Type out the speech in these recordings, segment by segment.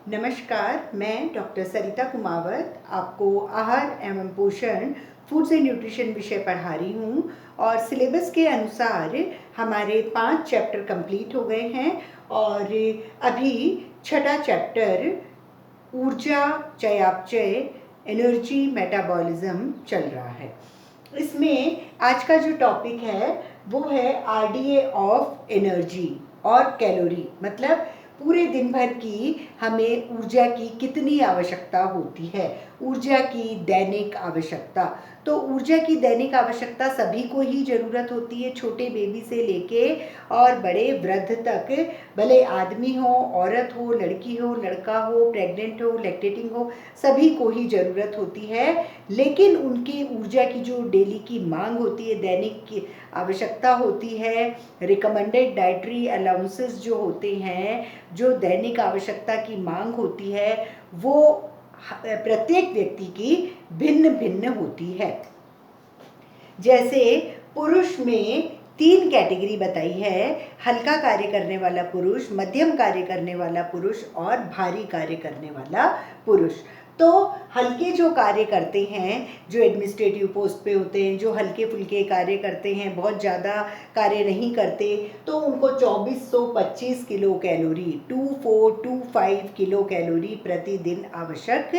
नमस्कार, मैं डॉक्टर सरिता कुमावत आपको आहार एवं पोषण फूड्स एंड न्यूट्रिशन विषय पढ़ा रही हूँ और सिलेबस के अनुसार हमारे 5 चैप्टर कंप्लीट हो गए हैं और अभी छठा चैप्टर ऊर्जा चयापचय एनर्जी मेटाबॉलिज्म चल रहा है। इसमें आज का जो टॉपिक है वो है आरडीए ऑफ एनर्जी और कैलोरी, मतलब पूरे दिन भर की हमें ऊर्जा की कितनी आवश्यकता होती है, ऊर्जा की दैनिक आवश्यकता। तो ऊर्जा की दैनिक आवश्यकता सभी को ही ज़रूरत होती है, छोटे बेबी से लेके और बड़े वृद्ध तक, भले आदमी हो, औरत हो, लड़की हो, लड़का हो, प्रेग्नेंट हो, लैक्टेटिंग हो, सभी को ही ज़रूरत होती है। लेकिन उनकी ऊर्जा की जो डेली की मांग होती है, दैनिक की आवश्यकता होती है, रिकमेंडेड डाइटरी अलाउंसेस जो होते हैं, जो दैनिक आवश्यकता की मांग होती है, वो प्रत्येक व्यक्ति की भिन्न भिन्न होती है। जैसे पुरुष में 3 कैटेगरी बताई है: हल्का कार्य करने वाला पुरुष, मध्यम कार्य करने वाला पुरुष और भारी कार्य करने वाला पुरुष। तो हल्के जो कार्य करते हैं, जो एडमिनिस्ट्रेटिव पोस्ट पे होते हैं, जो हल्के फुल्के कार्य करते हैं, बहुत ज़्यादा कार्य नहीं करते, तो उनको 2425 किलो कैलोरी 2425 किलो कैलोरी प्रतिदिन आवश्यक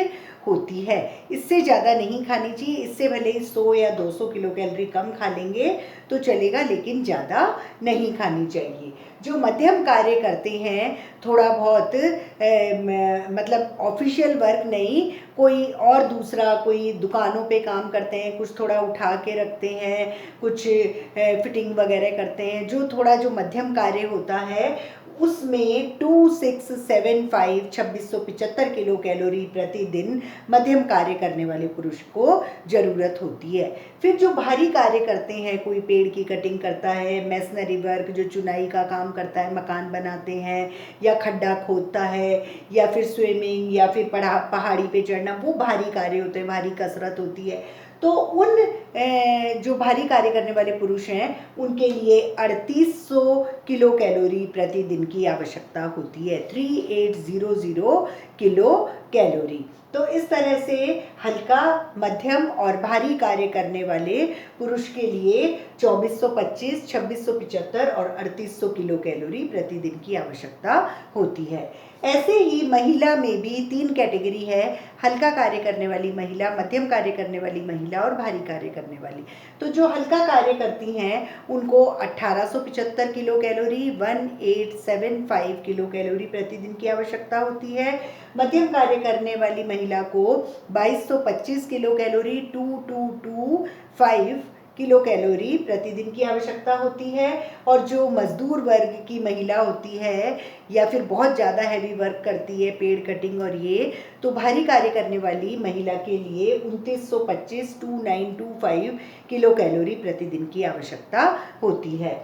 होती है। इससे ज़्यादा नहीं खानी चाहिए। इससे भले 100 या 200 किलो कैलोरी कम खा लेंगे तो चलेगा, लेकिन ज़्यादा नहीं खानी चाहिए। जो मध्यम कार्य करते हैं, थोड़ा बहुत मतलब ऑफिशियल वर्क नहीं, कोई और दूसरा, कोई दुकानों पे काम करते हैं, कुछ थोड़ा उठा के रखते हैं, कुछ फिटिंग वगैरह करते हैं, जो थोड़ा जो मध्यम कार्य होता है उसमें 2675 2675 किलो कैलोरी प्रतिदिन मध्यम कार्य करने वाले पुरुष को ज़रूरत होती है। फिर जो भारी कार्य करते हैं, कोई पेड़ की कटिंग करता है, मैसनरी वर्क जो चुनाई का काम करता है, मकान बनाते हैं या खड्डा खोदता है, या फिर स्विमिंग, या फिर पहाड़ी पे चढ़ना, वो भारी कार्य होते हैं, भारी कसरत होती है। तो उन जो भारी कार्य करने वाले पुरुष हैं उनके लिए 3800 किलो कैलोरी प्रतिदिन की आवश्यकता होती है, 3800 किलो कैलोरी। तो इस तरह से हल्का, मध्यम और भारी कार्य करने वाले पुरुष के लिए 2425, 2675 और 3800 किलो कैलोरी प्रतिदिन की आवश्यकता होती है। ऐसे ही महिला में भी 3 कैटेगरी है: हल्का कार्य करने वाली महिला, मध्यम कार्य करने वाली महिला और भारी कार्य करने वाली। तो जो हल्का कार्य करती हैं उनको 1875 किलो कैलोरी 1875 किलो कैलोरी प्रतिदिन की आवश्यकता होती है। मध्यम कार्य करने वाली महिला को 2225 किलो कैलोरी 2225 किलो कैलोरी प्रतिदिन की आवश्यकता होती है। और जो मजदूर वर्ग की महिला होती है या फिर बहुत ज़्यादा हैवी वर्क करती है, पेड़ कटिंग और ये, तो भारी कार्य करने वाली महिला के लिए 2925 2925 किलो कैलोरी प्रतिदिन की आवश्यकता होती है।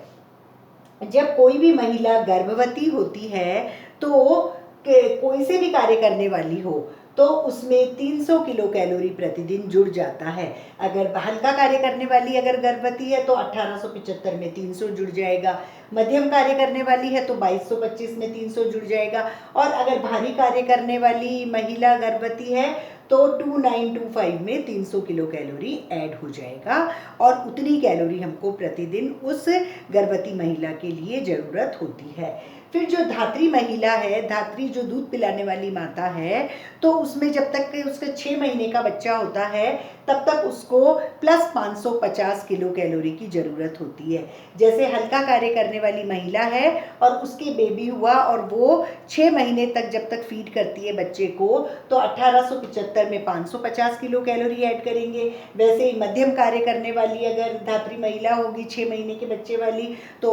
जब कोई भी महिला गर्भवती होती है तो कोई से भी कार्य करने वाली हो तो उसमें 300 किलो कैलोरी प्रतिदिन जुड़ जाता है। अगर हल्का कार्य करने वाली अगर गर्भवती है तो 1875 में 300 जुड़ जाएगा, मध्यम कार्य करने वाली है तो 2225 में 300 जुड़ जाएगा, और अगर भारी कार्य करने वाली महिला गर्भवती है तो 2925 में 300 किलो कैलोरी ऐड हो जाएगा, और उतनी कैलोरी हमको प्रतिदिन उस गर्भवती महिला के लिए ज़रूरत होती है। फिर जो धात्री महिला है, धात्री जो दूध पिलाने वाली माता है, तो उसमें जब तक कि उसका 6 महीने का बच्चा होता है तब तक उसको प्लस 550 किलो कैलोरी की ज़रूरत होती है। जैसे हल्का कार्य करने वाली महिला है और उसके बेबी हुआ और वो 6 महीने तक जब तक फीड करती है बच्चे को, तो 1875 में 550 किलो कैलोरी ऐड करेंगे। वैसे ही मध्यम कार्य करने वाली अगर धात्री महिला होगी 6 महीने के बच्चे वाली, तो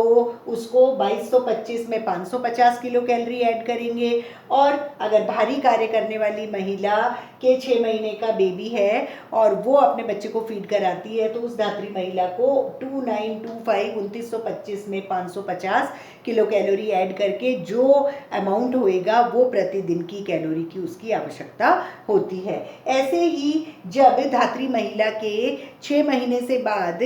उसको 2225 में 550 किलो कैलोरी ऐड करेंगे। और अगर भारी कार्य करने वाली महिला के 6 महीने का बेबी है और वो अपने बच्चे को फीड कराती है, तो उस धात्री महिला को 2925 में 550 किलो कैलोरी ऐड करके जो अमाउंट होएगा वो प्रतिदिन की कैलोरी की उसकी आवश्यकता होती है। ऐसे ही जब धात्री महिला के 6 महीने से बाद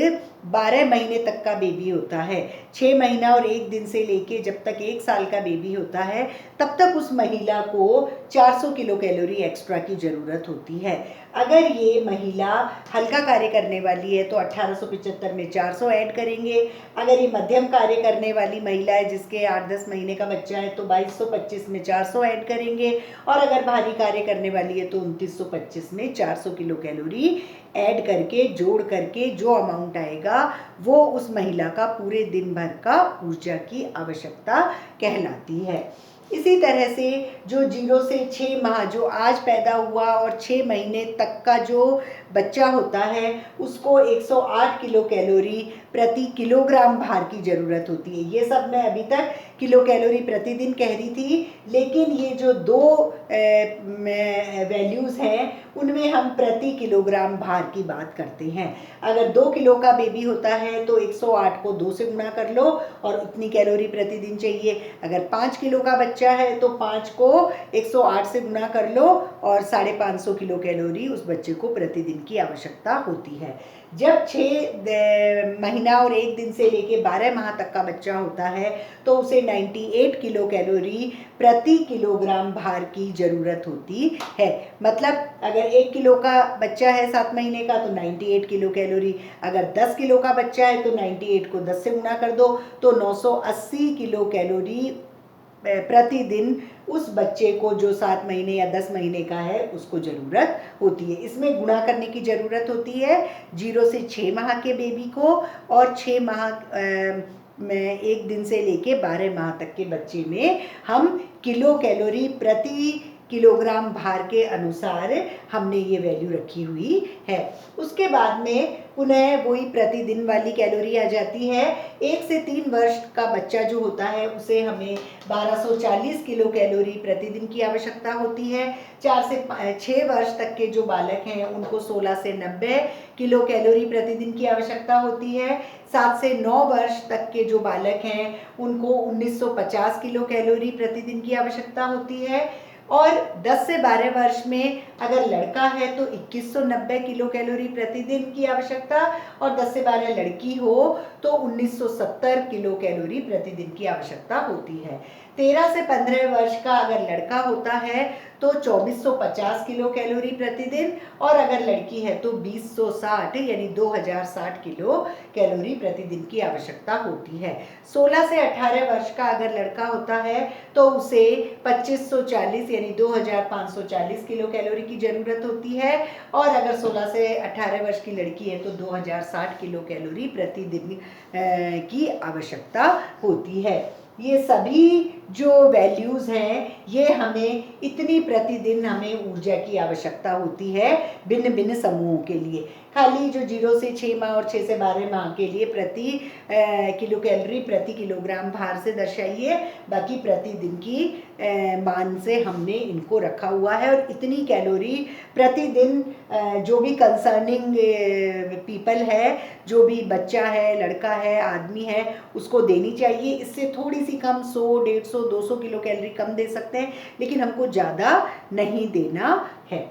12 महीने तक का बेबी होता है, 6 महीना और 1 दिन से लेके जब तक 1 साल का बेबी होता है, तब तक उस महिला को 400 किलो कैलोरी एक्स्ट्रा की ज़रूरत होती है। अगर ये महिला हल्का कार्य करने वाली है तो 1875 में 400 ऐड करेंगे। अगर ये मध्यम कार्य करने वाली महिला है जिसके 8-10 महीने का बच्चा है तो 2225 में 400 ऐड करेंगे। और अगर भारी कार्य करने वाली है तो 2925 में 400 किलो कैलोरी ऐड करके जोड़ करके जो अमाउंट आएगा वो उस महिला का पूरे दिन भर का ऊर्जा की आवश्यकता कहलाती है। इसी तरह से जो 0 से 6 माह, जो आज पैदा हुआ और 6 महीने तक का जो बच्चा होता है, उसको 108 किलो कैलोरी प्रति किलोग्राम भार की ज़रूरत होती है। ये सब मैं अभी तक किलो कैलोरी प्रतिदिन कह रही थी, लेकिन ये जो दो वैल्यूज़ हैं उनमें हम प्रति किलोग्राम भार की बात करते हैं। अगर 2 किलो का बेबी होता है तो 108 को 2 से गुणा कर लो और इतनी कैलोरी प्रतिदिन चाहिए। अगर 5 किलो का बच्चा है तो 5 को 108 से गुणा कर लो और 550 किलो कैलोरी उस बच्चे को प्रतिदिन की आवश्यकता होती है। जब 6 महीना और 1 दिन से लेके 12 माह तक का बच्चा होता है तो उसे 98 किलो कैलोरी प्रति किलोग्राम भार की ज़रूरत होती है। मतलब अगर 1 किलो का बच्चा है 7 महीने का तो 98 किलो कैलोरी, अगर 10 किलो का बच्चा है तो 98 को 10 से गुणा कर दो तो 980 किलो कैलोरी प्रतिदिन उस बच्चे को जो 7 महीने या 10 महीने का है उसको ज़रूरत होती है। इसमें गुणा करने की ज़रूरत होती है 0 से 6 माह के बेबी को और 6 माह में 1 दिन से लेके 12 माह तक के बच्चे में हम किलो कैलोरी प्रति किलोग्राम भार के अनुसार हमने ये वैल्यू रखी हुई है। उसके बाद में पुनः वही प्रतिदिन वाली कैलोरी आ जाती है। 1 से 3 वर्ष का बच्चा जो होता है उसे हमें 1240 किलो कैलोरी प्रतिदिन की आवश्यकता होती है। 4 से 6 वर्ष तक के जो बालक हैं उनको 16 से 90 किलो कैलोरी प्रतिदिन की आवश्यकता होती है। 7 से 9 वर्ष तक के जो बालक हैं उनको 1950 किलो कैलोरी प्रतिदिन की आवश्यकता होती है। और 10 से 12 वर्ष में अगर लड़का है तो 2190 किलो कैलोरी प्रतिदिन की आवश्यकता और 10 से 12 लड़की हो तो 1970 किलो कैलोरी प्रतिदिन की आवश्यकता होती है। 13 से 15 वर्ष का अगर लड़का होता है तो 2450 किलो कैलोरी प्रतिदिन और अगर लड़की है तो 2060 यानी 2060 किलो कैलोरी प्रतिदिन की आवश्यकता होती है। 16 से 18 वर्ष का अगर लड़का होता है तो उसे 2540 यानी 2540 किलो कैलोरी की ज़रूरत होती है और अगर 16 से 18 वर्ष की लड़की है तो 2060 किलो कैलोरी प्रतिदिन की आवश्यकता होती है। ये सभी जो वैल्यूज़ हैं ये हमें इतनी प्रतिदिन हमें ऊर्जा की आवश्यकता होती है भिन्न भिन्न समूहों के लिए। खाली जो 0 से 6 माह और 6 से 12 माह के लिए प्रति किलो कैलोरी प्रति किलोग्राम भार से दर्शाइए, बाकी प्रतिदिन की मान से हमने इनको रखा हुआ है। और इतनी कैलोरी प्रतिदिन जो भी कंसर्निंग पीपल है, जो भी बच्चा है, लड़का है, आदमी है, उसको देनी चाहिए। इससे थोड़ी सी कम 100, 150, 200 किलो कैलोरी कम दे सकते हैं, लेकिन हमको ज़्यादा नहीं देना है।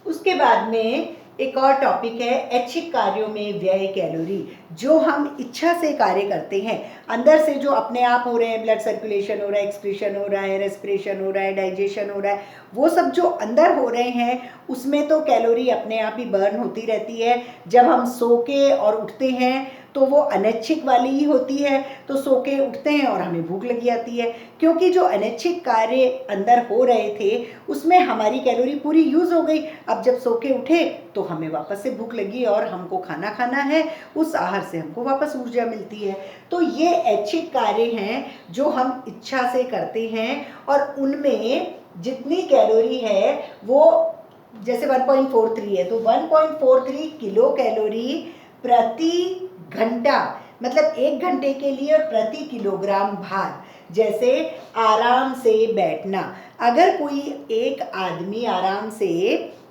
उसके बाद में एक और टॉपिक है ऐच्छिक कार्यों में व्यय कैलोरी। जो हम इच्छा से कार्य करते हैं, अंदर से जो अपने आप हो रहे हैं, ब्लड सर्कुलेशन हो रहा है, एक्सक्रीशन हो रहा है, रेस्पिरेशन हो रहा है, डाइजेशन हो रहा है, वो सब जो अंदर हो रहे हैं उसमें तो कैलोरी अपने आप ही बर्न होती रहती है। जब हम सो के और उठते हैं तो वो अनैच्छिक वाली ही होती है, तो सो के उठते हैं और हमें भूख लगी आती है, क्योंकि जो अनैच्छिक कार्य अंदर हो रहे थे उसमें हमारी कैलोरी पूरी यूज़ हो गई। अब जब सो के उठे तो हमें वापस से भूख लगी और हमको खाना खाना है, उस आहार से हमको वापस ऊर्जा मिलती है। तो ये ऐच्छिक कार्य हैं जो हम इच्छा से करते हैं और उनमें जितनी कैलोरी है वो जैसे 1.43 है तो 1.43 किलो कैलोरी प्रति घंटा, मतलब 1 घंटे के लिए और प्रति किलोग्राम भार। जैसे आराम से बैठना, अगर कोई एक आदमी आराम से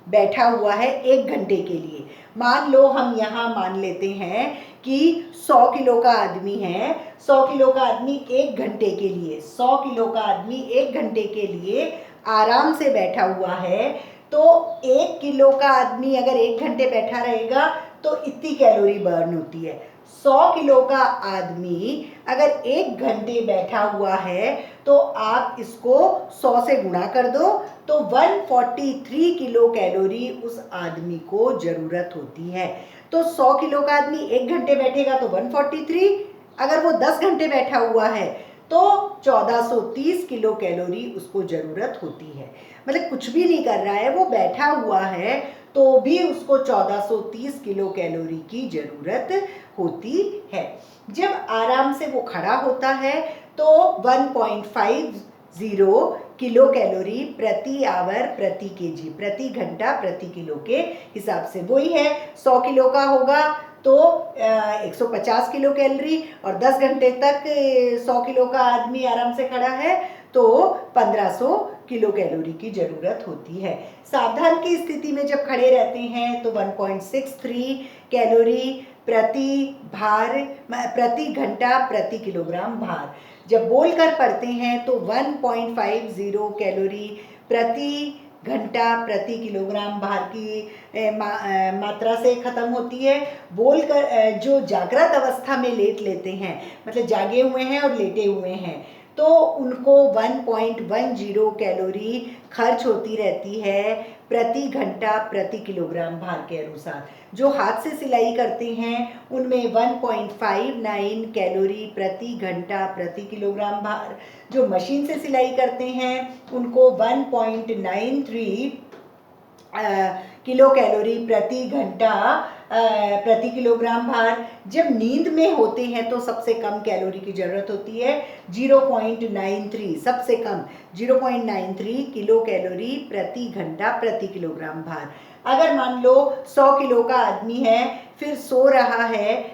बैठा हुआ है 1 घंटे के लिए। मान लो हम यहाँ मान लेते हैं कि 100 किलो का आदमी है, 100 किलो का आदमी 1 घंटे के लिए, 100 किलो का आदमी 1 घंटे के लिए आराम से बैठा हुआ है, तो 1 किलो का आदमी अगर 1 घंटे बैठा रहेगा तो इतनी कैलोरी बर्न होती है। 100 किलो का आदमी अगर 1 घंटे बैठा हुआ है तो आप इसको 100 से गुणा कर दो, तो 143 किलो कैलोरी उस आदमी को ज़रूरत होती है। तो 100 किलो का आदमी 1 घंटे बैठेगा तो 143, अगर वो 10 घंटे बैठा हुआ है तो 1430 किलो कैलोरी उसको ज़रूरत होती है। मतलब कुछ भी नहीं कर रहा है, वो बैठा हुआ है तो भी उसको 1430 किलो कैलोरी की ज़रूरत होती है। जब आराम से वो खड़ा होता है तो 1.50 किलो कैलोरी प्रति आवर प्रति केजी, प्रति घंटा प्रति किलो के हिसाब से, वही है 100 किलो का होगा तो 150 किलो कैलोरी, और 10 घंटे तक 100 किलो का आदमी आराम से खड़ा है तो 1500 किलो कैलोरी की ज़रूरत होती है। सावधान की स्थिति में जब खड़े रहते हैं तो 1.63 कैलोरी प्रति घंटा प्रति किलोग्राम भार। जब बोल कर पढ़ते हैं तो 1.50 कैलोरी प्रति घंटा प्रति किलोग्राम भार की मात्रा से ख़त्म होती है। बोलकर जो जागृत अवस्था में लेट लेते हैं, मतलब जागे हुए हैं और लेटे हुए हैं, तो उनको 1.10 कैलोरी खर्च होती रहती है प्रति घंटा प्रति किलोग्राम भार के अनुसार। जो हाथ से सिलाई करते हैं उनमें 1.59 कैलोरी प्रति घंटा प्रति किलोग्राम भार, जो मशीन से सिलाई करते हैं उनको 1.93 किलो कैलोरी प्रति घंटा प्रति किलोग्राम भार। जब नींद में होते हैं तो सबसे कम कैलोरी की ज़रूरत होती है, 0.93, सबसे कम 0.93 किलो कैलोरी प्रति घंटा प्रति किलोग्राम भार। अगर मान लो 100 किलो का आदमी है, फिर सो रहा है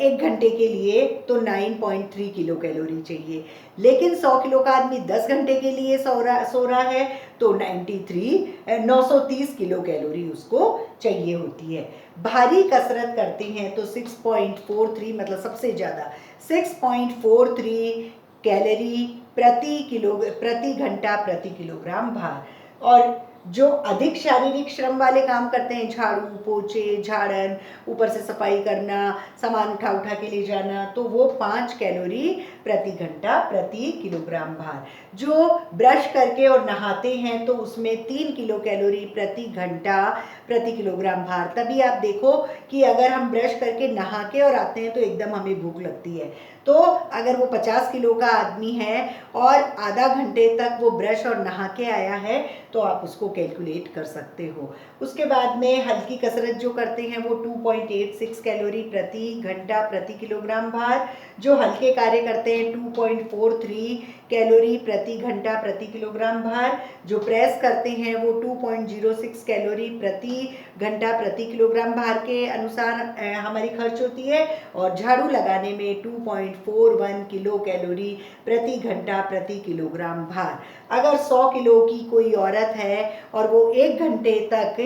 1 घंटे के लिए, तो 9.3 किलो कैलोरी चाहिए। लेकिन 100 किलो का आदमी 10 घंटे के लिए सो रहा है तो 930 किलो कैलोरी उसको चाहिए होती है। भारी कसरत करते हैं तो 6.43, मतलब सबसे ज़्यादा 6.43 कैलोरी प्रति घंटा प्रति किलोग्राम भार। और जो अधिक शारीरिक श्रम वाले काम करते हैं, झाड़ू पोछे झाड़न, ऊपर से सफाई करना, सामान उठा के ले जाना, तो वो 5 कैलोरी प्रति घंटा प्रति किलोग्राम भार। जो ब्रश करके और नहाते हैं तो उसमें 3 किलो कैलोरी प्रति घंटा प्रति किलोग्राम भार। तभी आप देखो कि अगर हम ब्रश करके नहा के और आते हैं तो एकदम हमें भूख लगती है, तो अगर वो 50 किलो का आदमी है और आधा घंटे तक वो ब्रश और नहा के आया है तो आप उसको कैलकुलेट कर सकते हो। उसके बाद में हल्की कसरत जो करते हैं वो 2.86 कैलोरी प्रति घंटा प्रति किलोग्राम भार। जो हल्के कार्य करते हैं 2.43 कैलोरी प्रति घंटा प्रति किलोग्राम भार। जो प्रेस करते हैं वो 2.06 कैलोरी प्रति घंटा प्रति किलोग्राम भार के अनुसार हमारी खर्च होती है। और झाड़ू लगाने में 2.41 किलो कैलोरी प्रति घंटा प्रति किलोग्राम भार। अगर 100 किलो की कोई औरत है और वो 1 घंटे तक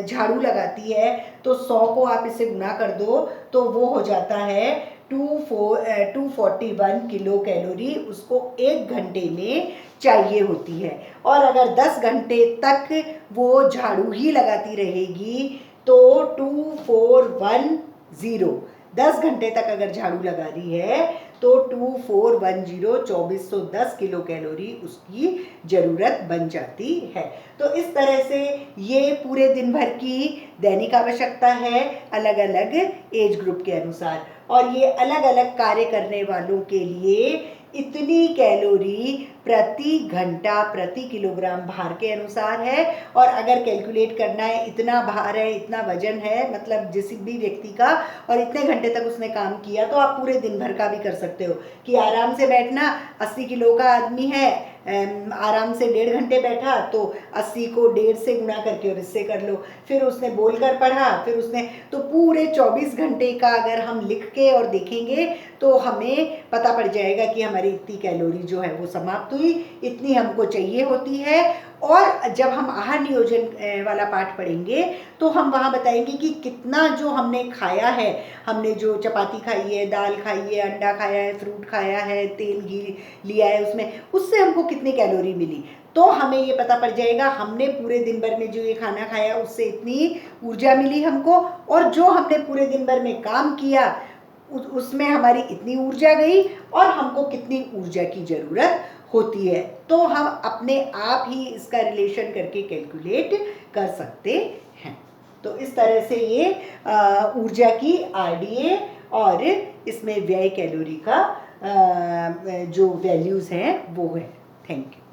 झाड़ू लगाती है तो 100 को आप इसे गुना कर दो तो वो हो जाता है 241 किलो कैलोरी उसको 1 घंटे में चाहिए होती है। और अगर 10 घंटे तक वो झाड़ू ही लगाती रहेगी तो 2410, 10 घंटे तक अगर झाड़ू लगा रही है तो 2410 किलो कैलोरी उसकी ज़रूरत बन जाती है। तो इस तरह से ये पूरे दिन भर की दैनिक आवश्यकता है अलग अलग एज ग्रुप के अनुसार। और ये अलग अलग कार्य करने वालों के लिए इतनी कैलोरी प्रति घंटा प्रति किलोग्राम भार के अनुसार है। और अगर कैलकुलेट करना है इतना भार है, इतना वजन है, मतलब जिस भी व्यक्ति का, और इतने घंटे तक उसने काम किया, तो आप पूरे दिन भर का भी कर सकते हो कि आराम से बैठना। 80 किलो का आदमी है, आराम से 1.5 घंटे बैठा तो 80 को 1.5 से गुणा करके और इससे कर लो। फिर उसने बोलकर पढ़ा, फिर उसने, तो पूरे 24 घंटे का अगर हम लिख के और देखेंगे तो हमें पता पड़ जाएगा कि हमारी इतनी कैलोरी जो है वो समाप्त हुई, इतनी हमको चाहिए होती है। और जब हम आहार नियोजन वाला पाठ पढ़ेंगे तो हम वहाँ बताएंगे कि कितना जो हमने खाया है, हमने जो चपाती खाई है, दाल खाई है, अंडा खाया है, फ्रूट खाया है, तेल घी लिया है उसमें, उससे हमको कितनी कैलोरी मिली। तो हमें ये पता पड़ जाएगा हमने पूरे दिन भर में जो ये खाना खाया उससे इतनी ऊर्जा मिली हमको, और जो हमने पूरे दिन भर में काम किया उसमें हमारी इतनी ऊर्जा गई, और हमको कितनी ऊर्जा की ज़रूरत होती है। तो हम अपने आप ही इसका रिलेशन करके कैलकुलेट कर सकते हैं। तो इस तरह से ये ऊर्जा की आरडीए और इसमें व्यय कैलोरी का जो वैल्यूज़ हैं वो है। Thank you.